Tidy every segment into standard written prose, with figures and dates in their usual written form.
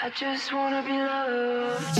I just wanna be loved.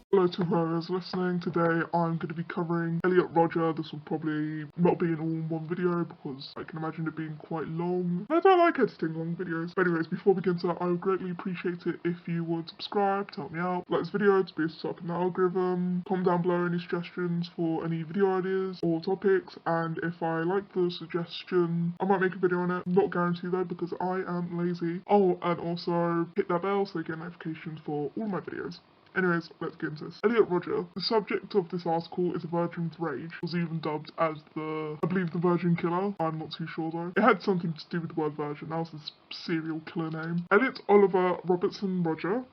Hello to whoever's listening. Today I'm going to be covering Elliot Rodger. This will probably not be in all one video because I can imagine it being quite long. I don't like editing long videos. But anyways, before we get into that, I would greatly appreciate it if you would subscribe to help me out. Like this video to boost up in the algorithm. Comment down below any suggestions for any video ideas or topics, and if I like the suggestion, I might make a video on it. Not guaranteed though because I am lazy. Oh, and also hit that bell so you get notifications for all my videos. Anyways, let's get into this. Elliot Rodger. The subject of this article is a virgin's rage. Was even dubbed as I believe the virgin killer. I'm not too sure though. It had something to do with the word virgin. That was his serial killer name. Elliot Oliver Robertson Rodger.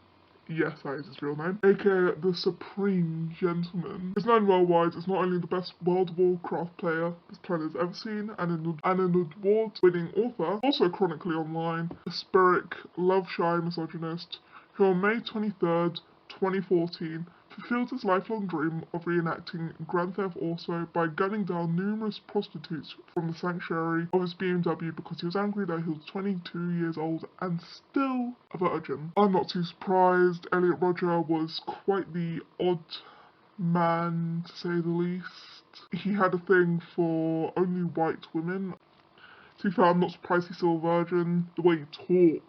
Yes, that is his real name. AKA the Supreme Gentleman. He's known worldwide as not only the best World of Warcraft player this planet has ever seen, and an award-winning author, also chronically online, a spirit, love-shy misogynist, who on May 23rd, 2014, fulfilled his lifelong dream of reenacting Grand Theft Auto by gunning down numerous prostitutes from the sanctuary of his BMW because he was angry that he was 22 years old and still a virgin. I'm not too surprised. Elliot Rodger was quite the odd man, to say the least. He had a thing for only white women. To be fair, I'm not surprised he's still a virgin. The way he talked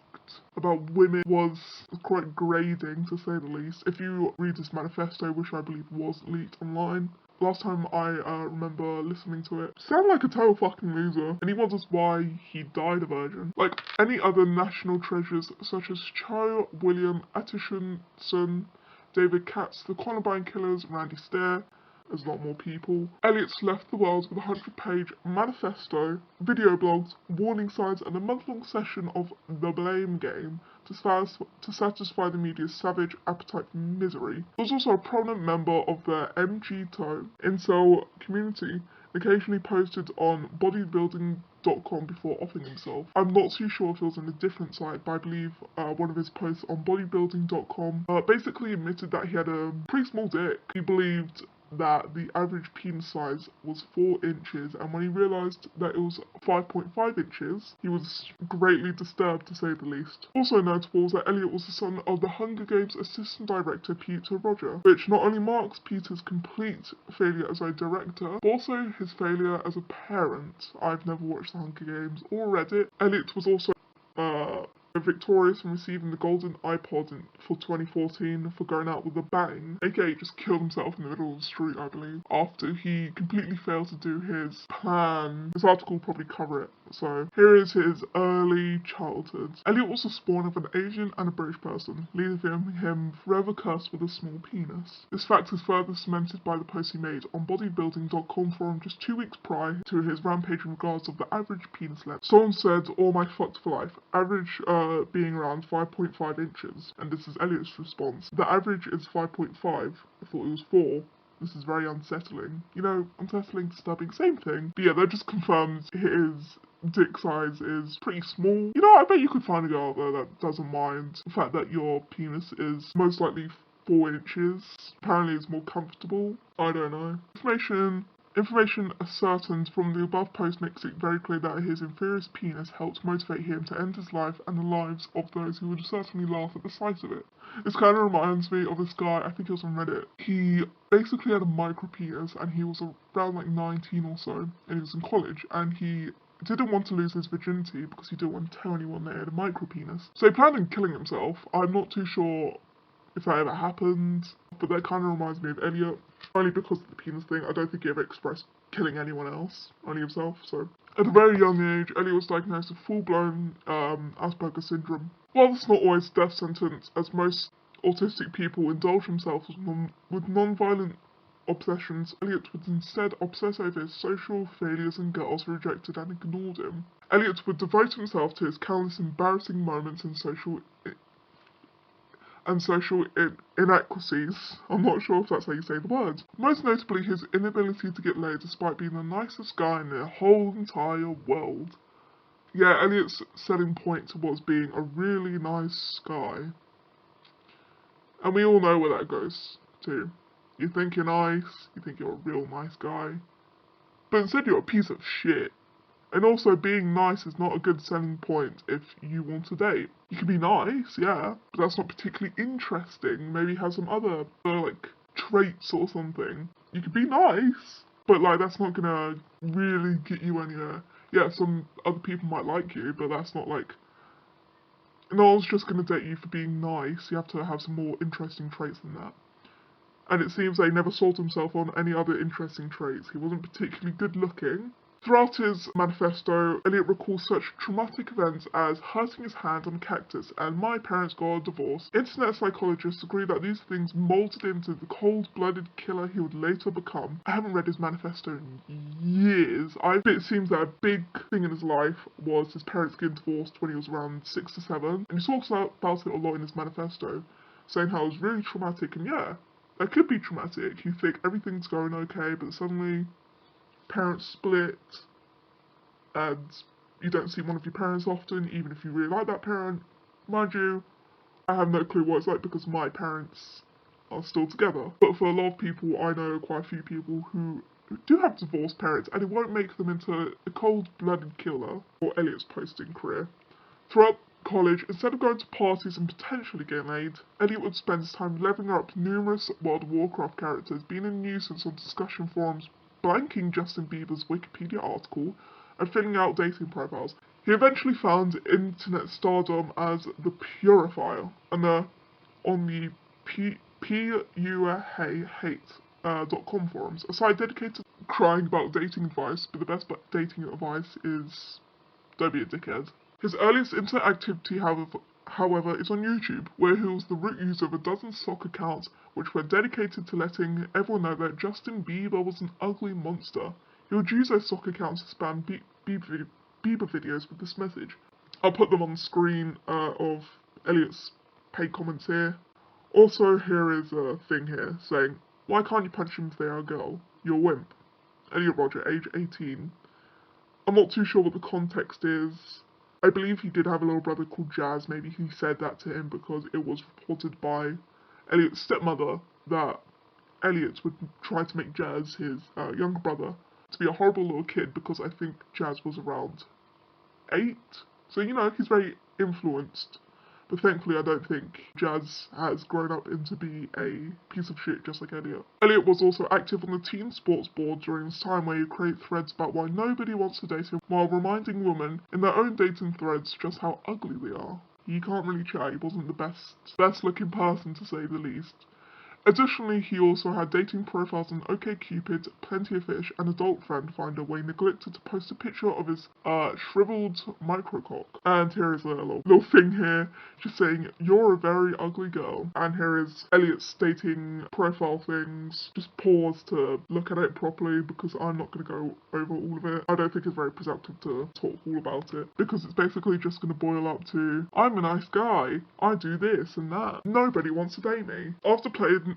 about women was quite grading, to say the least. If you read his manifesto, which I believe was leaked online, last time I remember listening to it, sounded like a total fucking loser, and he wonders why he died a virgin. Like any other national treasures such as Cho, William Atchison, David Katz, the Columbine Killers, Randy Stair, as a lot more people. Elliot's left the world with a 100-page manifesto, video blogs, warning signs, and a month-long session of the blame game to satisfy the media's savage appetite for misery. He was also a prominent member of the MGTOW incel community, occasionally posted on bodybuilding.com before offing himself. I'm not too sure if it was on a different site, but I believe one of his posts on bodybuilding.com basically admitted that he had a pretty small dick. He believed that the average penis size was 4 inches, and when he realised that it was 5.5 inches, he was greatly disturbed, to say the least. Also notable is that Elliot was the son of the Hunger Games assistant director Peter Rodger, which not only marks Peter's complete failure as a director, but also his failure as a parent. I've never watched the Hunger Games or read it. Elliot was also victorious in receiving the Golden iPod for 2014 for going out with a bang, aka just killed himself in the middle of the street, I believe, after he completely failed to do his plan. This article will probably cover it. So here is his early childhood. Elliot was the spawn of an Asian and a British person, leaving him forever cursed with a small penis. This fact is further cemented by the post he made on bodybuilding.com forum just 2 weeks prior to his rampage in regards of the average penis length. Someone said, "Oh my fucked for life." Average being around 5.5 inches, and this is Elliot's response. The average is 5.5. I thought it was 4. This is very unsettling. You know, unsettling, disturbing, same thing. But yeah, that just confirms his dick size is pretty small. You know, I bet you could find a girl out there that doesn't mind the fact that your penis is most likely 4 inches. Apparently it's more comfortable. I don't know. Information ascertained from the above post makes it very clear that his inferior penis helped motivate him to end his life and the lives of those who would certainly laugh at the sight of it. This kind of reminds me of this guy, I think he was on Reddit. He basically had a micro penis and he was around like 19 or so, and he was in college, and he didn't want to lose his virginity because he didn't want to tell anyone that he had a micro penis. So he planned on killing himself. I'm not too sure if that ever happened, but that kind of reminds me of Elliot. Only because of the penis thing, I don't think he ever expressed killing anyone else, only himself, so. At a very young age, Elliot was diagnosed with full-blown Asperger's syndrome. While this is not always a death sentence, as most autistic people indulge themselves with non-violent obsessions, Elliot would instead obsess over his social failures and girls who rejected and ignored him. Elliot would devote himself to his countless embarrassing moments and social inadequacies. I'm not sure if that's how you say the word. Most notably, his inability to get laid despite being the nicest guy in the whole entire world. Yeah, Elliot's selling point was being a really nice guy. And we all know where that goes to. You think you're nice, you think you're a real nice guy, but instead you're a piece of shit. And also, being nice is not a good selling point if you want to date. You can be nice, yeah, but that's not particularly interesting. Maybe have some other, like, traits or something. You can be nice, but, like, that's not gonna really get you anywhere. Yeah, some other people might like you, but that's not, like... No one's just gonna date you for being nice. You have to have some more interesting traits than that. And it seems they never sold himself on any other interesting traits. He wasn't particularly good looking. Throughout his manifesto, Elliot recalls such traumatic events as hurting his hand on a cactus and my parents got a divorce. Internet psychologists agree that these things molded into the cold-blooded killer he would later become. I haven't read his manifesto in years. It seems that a big thing in his life was his parents getting divorced when he was around 6 to 7. And he talks about it a lot in his manifesto, saying how it was really traumatic. And yeah, that could be traumatic. You think everything's going okay, but suddenly parents split and you don't see one of your parents often, even if you really like that parent. Mind you, I have no clue what it's like because my parents are still together. But for a lot of people, I know quite a few people who do have divorced parents, and it won't make them into a cold-blooded killer for Elliot's posting career. Throughout college, instead of going to parties and potentially getting laid, Elliot would spend his time leveling up numerous World of Warcraft characters, being a nuisance on discussion forums, blanking Justin Bieber's Wikipedia article, and filling out dating profiles. He eventually found internet stardom as the Purifier, and on the PUHate.com forums, a site dedicated to crying about dating advice, but the best dating advice is don't be a dickhead. His earliest internet activity, however, is on YouTube, where he was the root user of a dozen sock accounts which were dedicated to letting everyone know that Justin Bieber was an ugly monster. He would use those sock accounts to spam Bieber videos with this message. I'll put them on the screen of Elliot's paid comments here. Also, here is a thing here saying, why can't you punch them if they are a girl? You're a wimp. Elliot Rodger, age 18. I'm not too sure what the context is. I believe he did have a little brother called Jazz. Maybe he said that to him because it was reported by Elliot's stepmother that Elliot would try to make Jazz, his younger brother, to be a horrible little kid because I think Jazz was around 8. So, you know, he's very influenced. But thankfully I don't think Jazz has grown up into be a piece of shit just like Elliot. Elliot was also active on the teen sports board during this time where he created threads about why nobody wants to date him while reminding women in their own dating threads just how ugly they are. You can't really chat, he wasn't the best looking person to say the least. Additionally, he also had dating profiles on OkCupid, Plenty of Fish, and Adult Friend Finder where he neglected to post a picture of his shriveled microcock. And here is a little thing here, just saying, you're a very ugly girl. And here is Elliot's dating profile things. Just pause to look at it properly because I'm not going to go over all of it. I don't think it's very productive to talk all about it because it's basically just going to boil up to, I'm a nice guy, I do this and that. Nobody wants to date me. After playing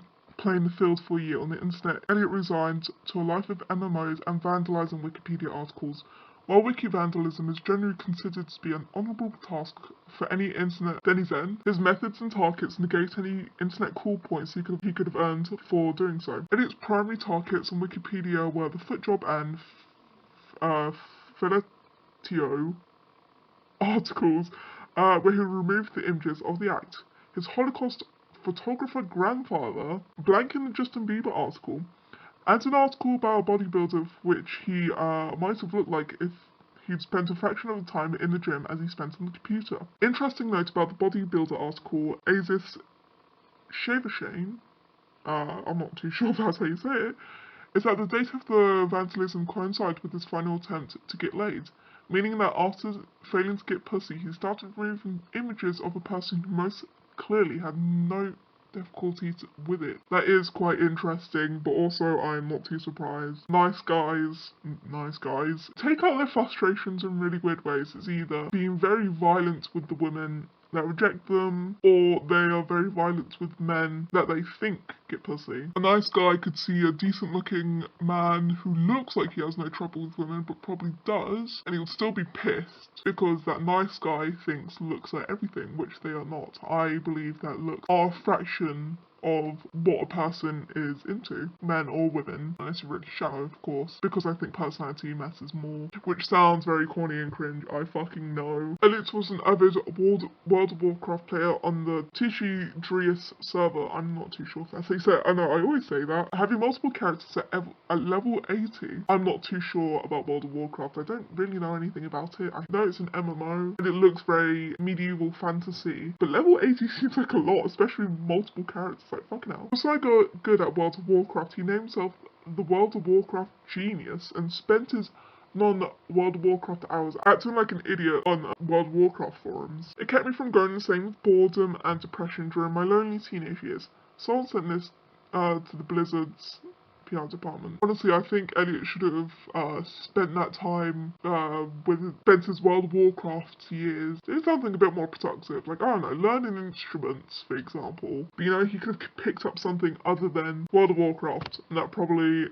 the field for a year on the internet, Elliot resigned to a life of MMOs and vandalising Wikipedia articles. While wiki vandalism is generally considered to be an honourable task for any internet denizen, his methods and targets negate any internet cool points he could have earned for doing so. Elliot's primary targets on Wikipedia were the footjob and fellatio articles, where he removed the images of the act. His Holocaust photographer grandfather, blanking the Justin Bieber article, and an article about a bodybuilder which he might have looked like if he'd spent a fraction of the time in the gym as he spent on the computer. Interesting note about the bodybuilder article, Aziz Shavashane, I'm not too sure if that's how you say it, is that the date of the vandalism coincided with his final attempt to get laid, meaning that after failing to get pussy, he started removing images of a person who most clearly had no difficulties with it. That is quite interesting, but also I'm not too surprised. Nice guys take out their frustrations in really weird ways. It's either being very violent with the women that reject them, or they are very violent with men that they think get pussy. A nice guy could see a decent looking man who looks like he has no trouble with women but probably does, and he would still be pissed because that nice guy thinks looks are everything, which they are not. I believe that looks are a fraction of what a person is into, men or women, unless you're really shallow, of course, because I think personality matters more, which sounds very corny and cringe, I fucking know. Elliot was an avid World of Warcraft player on the Tishi Drius server. I'm not too sure if that's how you say it. I know, I always say that. Having multiple characters at level 80, I'm not too sure about World of Warcraft. I don't really know anything about it. I know it's an MMO, and it looks very medieval fantasy, but level 80 seems like a lot, especially with multiple characters, like fucking hell. So I got good at World of Warcraft. He named himself the World of Warcraft genius and spent his non-World of Warcraft hours acting like an idiot on World of Warcraft forums. It kept me from going insane with boredom and depression during my lonely teenage years. Someone sent this to the Blizzard's PR department. Honestly, I think Elliot should have spent that time spent his World of Warcraft years doing something a bit more productive, like, I don't know, learning instruments, for example. But you know, he could have picked up something other than World of Warcraft, and that probably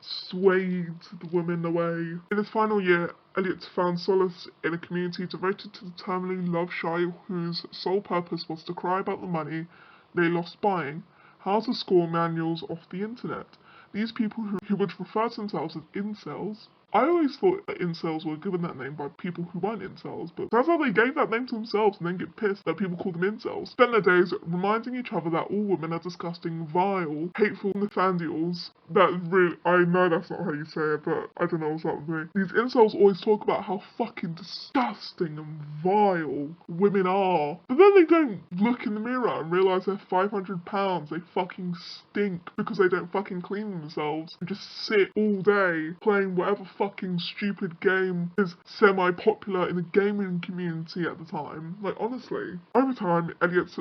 swayed the women away. In his final year, Elliot found solace in a community devoted to the terminally love-shy whose sole purpose was to cry about the money they lost buying how to score manuals off the internet. These people who would refer to themselves as incels. I always thought that incels were given that name by people who weren't incels, but that's how they gave that name to themselves and then get pissed that people call them incels. Spend their days reminding each other that all women are disgusting, vile, hateful Nathaniels. That really, I know that's not how you say it, but I don't know what's up with me. These incels always talk about how fucking disgusting and vile women are, but then they don't look in the mirror and realise they're 500 pounds, they fucking stink because they don't fucking clean themselves and just sit all day playing whatever fucking stupid game is semi-popular in the gaming community at the time. Like, honestly. Over time, Elliot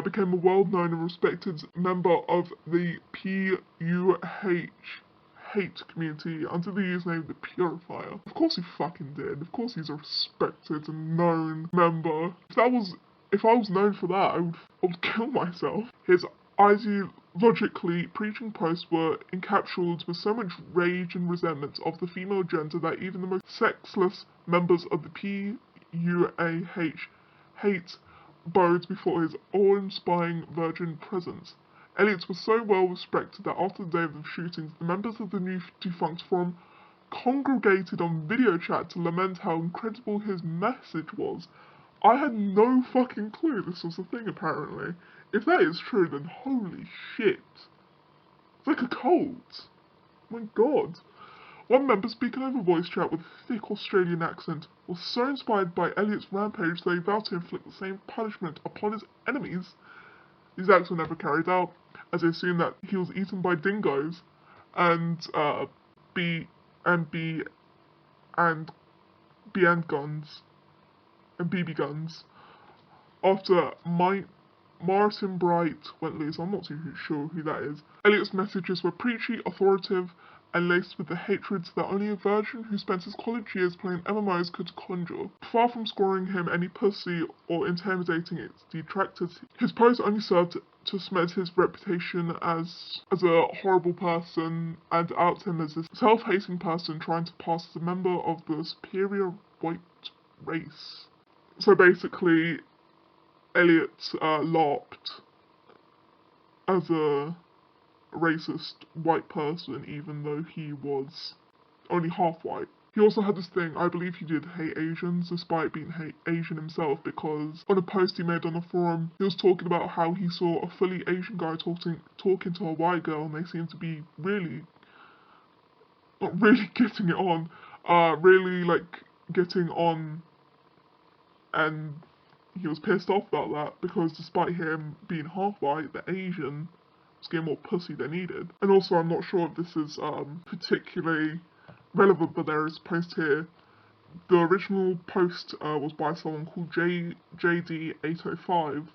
became a well-known and respected member of the PUH hate community under the username The Purifier. Of course he fucking did. Of course he's a respected and known member. If I was known for that, I would kill myself. His ideologically preaching posts were encapsulated with so much rage and resentment of the female gender that even the most sexless members of the PUAH hate bowed before his awe-inspiring virgin presence. Elliot was so well respected that after the day of the shootings, the members of the new defunct forum congregated on video chat to lament how incredible his message was. I had no fucking clue this was a thing, apparently. If that is true, then holy shit. It's like a cult. Oh my god. One member speaking over voice chat with a thick Australian accent was so inspired by Elliot's rampage that he vowed to inflict the same punishment upon his enemies. These acts were never carried out, as they assumed that he was eaten by dingoes and BB guns. After Martin Bright went loose, I'm not too sure who that is. Elliot's messages were preachy, authoritative, and laced with the hatreds that only a virgin who spent his college years playing MMOs could conjure. Far from scoring him any pussy or intimidating its detractors, his posts only served to cement his reputation as a horrible person and out him as a self-hating person trying to pass as a member of the superior white race. So basically, Elliot LARPed as a racist white person, even though he was only half white. He also had this thing, I believe he did hate Asians, despite being Asian himself, because on a post he made on a forum, he was talking about how he saw a fully Asian guy talking to a white girl, and they seemed to be not really getting it on, getting on, and he was pissed off about that, because despite him being half white, the Asian was getting more pussy than needed. And also, I'm not sure if this is particularly relevant, but there is a post here. The original post was by someone called JD805,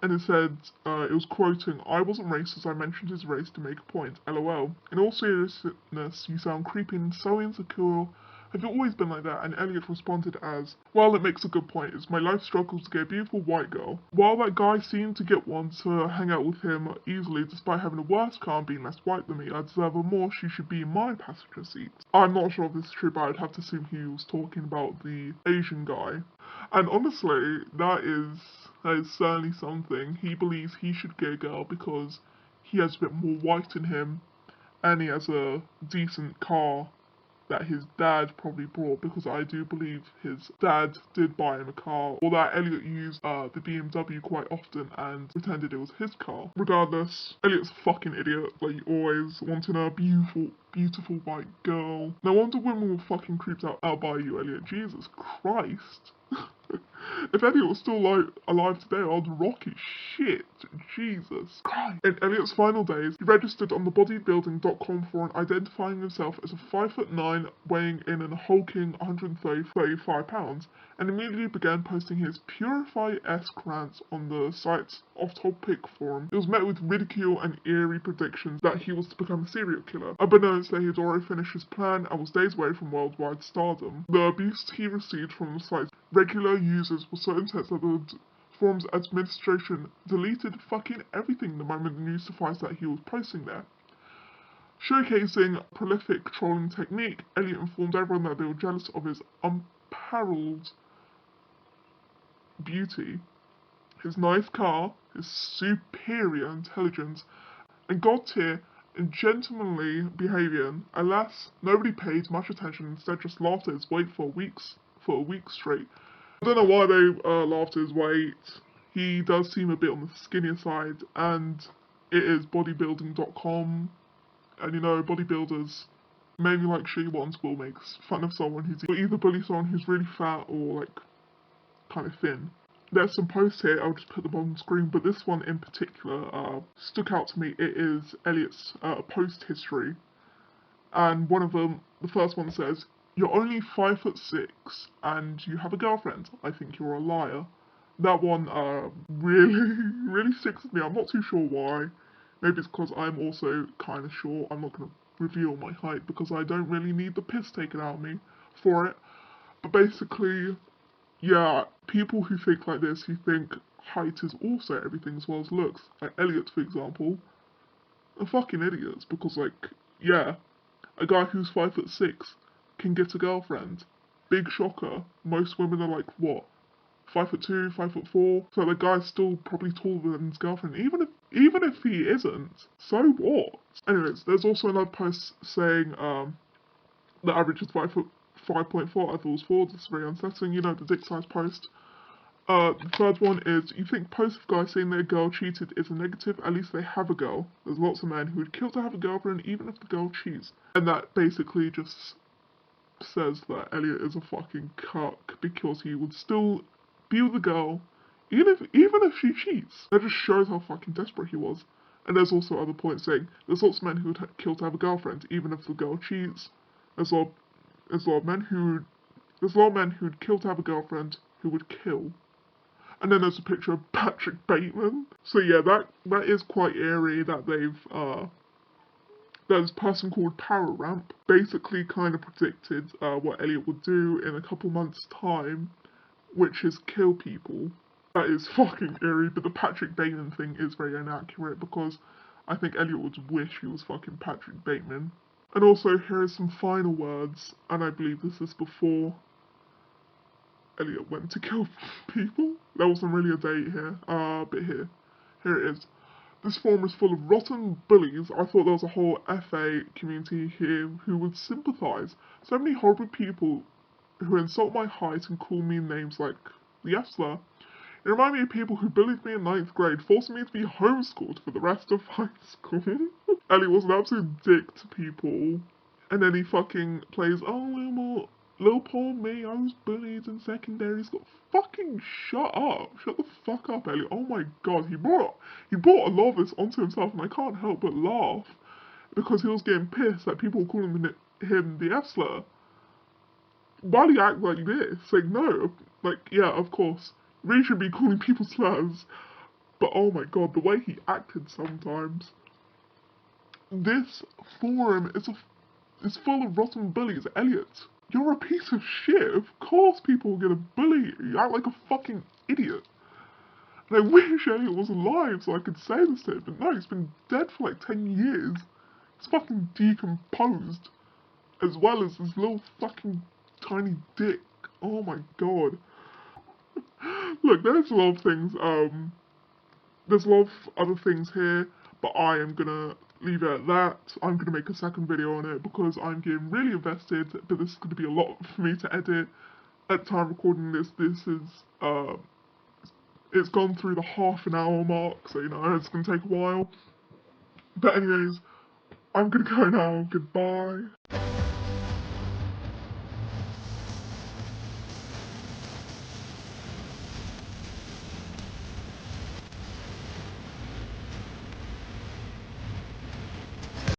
and it said, it was quoting, "I wasn't racist, I mentioned his race to make a point, lol. In all seriousness, you sound creepy and so insecure Have you always been like that? And Elliot responded as, well, it makes a good point. It's my life struggle to get a beautiful white girl. While that guy seemed to get one to hang out with him easily despite having a worse car and being less white than me, I deserve her more. She should be in my passenger seat. I'm not sure if this is true, but I'd have to assume he was talking about the Asian guy. And honestly, that is certainly something. He believes he should get a girl because he has a bit more white in him and he has a decent car that his dad probably brought, because I do believe his dad did buy him a car, or that Elliot used the BMW quite often and pretended it was his car. Regardless, Elliot's a fucking idiot, like always, wanting a beautiful white girl. No wonder women were fucking creeped out by you, Elliot. Jesus Christ. If Elliot was still alive today, I'd rock his shit. Jesus Christ. In Elliot's final days, he registered on the bodybuilding.com for identifying himself as a 5'9", weighing in an hulking 135 pounds, and immediately began posting his Purify-esque rants on the site's off-topic forum. It was met with ridicule and eerie predictions that he was to become a serial killer. Unbeknownst that he had already finished his plan and was days away from worldwide stardom. The abuse he received from the site's regular users was so intense that the forum's administration deleted fucking everything the moment the news surfaced that he was posting there. Showcasing prolific trolling technique, Elliot informed everyone that they were jealous of his unparalleled beauty, his nice car, his superior intelligence, and god-tier and gentlemanly behaviour. Alas, nobody paid much attention, instead just laughed at his weight for a week straight. I don't know why they laughed at his weight. He does seem a bit on the skinnier side, and it is bodybuilding.com, and you know, bodybuilders, mainly like shitty ones, will make fun of someone who's either bully someone who's really fat or like kind of thin. There's some posts here, I'll just put them on the screen, but this one in particular stuck out to me. It is Elliot's post history, and one of them, the first one says, "You're only 5'6" and you have a girlfriend. I think you're a liar." That one really sticks with me. I'm not too sure why. Maybe it's because I'm also kind of short. I'm not going to reveal my height because I don't really need the piss taken out of me for it. But basically, yeah, people who think like this, who think height is also everything as well as looks, like Elliot for example, are fucking idiots, because like, yeah, a guy who's 5'6" can get a girlfriend. Big shocker. Most women are like, what, 5'2", 5'4", so the guy's still probably taller than his girlfriend, even if he isn't, so what? Anyways, there's also another post saying the average is 5'4". I thought it was 4. This is very unsettling, you know, the dick size post. The third one is, you think posts of guys saying their girl cheated is a negative? At least they have a girl. There's lots of men who would kill to have a girlfriend even if the girl cheats. And that basically just says that Elliot is a fucking cuck because he would still be with the girl even if she cheats. That just shows how fucking desperate he was. And there's also other points saying there's lots of men who would kill to have a girlfriend even if the girl cheats. There's a lot of men who'd kill to have a girlfriend who would kill. And then there's a picture of Patrick Bateman. So yeah, that is quite eerie that they've there's a person called Power Ramp basically kind of predicted what Elliot would do in a couple months' time, which is kill people. That is fucking eerie, but the Patrick Bateman thing is very inaccurate because I think Elliot would wish he was fucking Patrick Bateman. And also, here are some final words, and I believe this is before Elliot went to kill people. There wasn't really a date here, but here it is. This forum is full of rotten bullies. I thought there was a whole FA community here who would sympathise. So many horrible people who insult my height and call me names like the F-slur. It reminded me of people who bullied me in 9th grade, forcing me to be homeschooled for the rest of high school. Ellie was an absolute dick to people. And then he fucking plays, oh, little poor me, I was bullied in secondary school. Fucking shut up. Shut the fuck up, Ellie. Oh my god, he brought a lot of this onto himself, and I can't help but laugh. Because he was getting pissed that people were calling him the F-slur. Why do you act like this? Like, no. Like, yeah, of course. You really should be calling people slurs. But oh my god, the way he acted sometimes. This forum is full of rotten bullies. Elliot, You're a piece of shit. Of course people are gonna bully you. You act like a fucking idiot. And I wish Elliot was alive so I could say this to him, but no, he's been dead for like 10 years. He's fucking decomposed. As well as his little fucking tiny dick. Oh my god. Look, there's a lot of things, there's a lot of other things here, but I am gonna leave it at that. I'm gonna make a second video on it because I'm getting really invested, but this is gonna be a lot for me to edit. At the time recording this is, it's gone through the half an hour mark, so you know, it's gonna take a while. But anyways, I'm gonna go now, goodbye.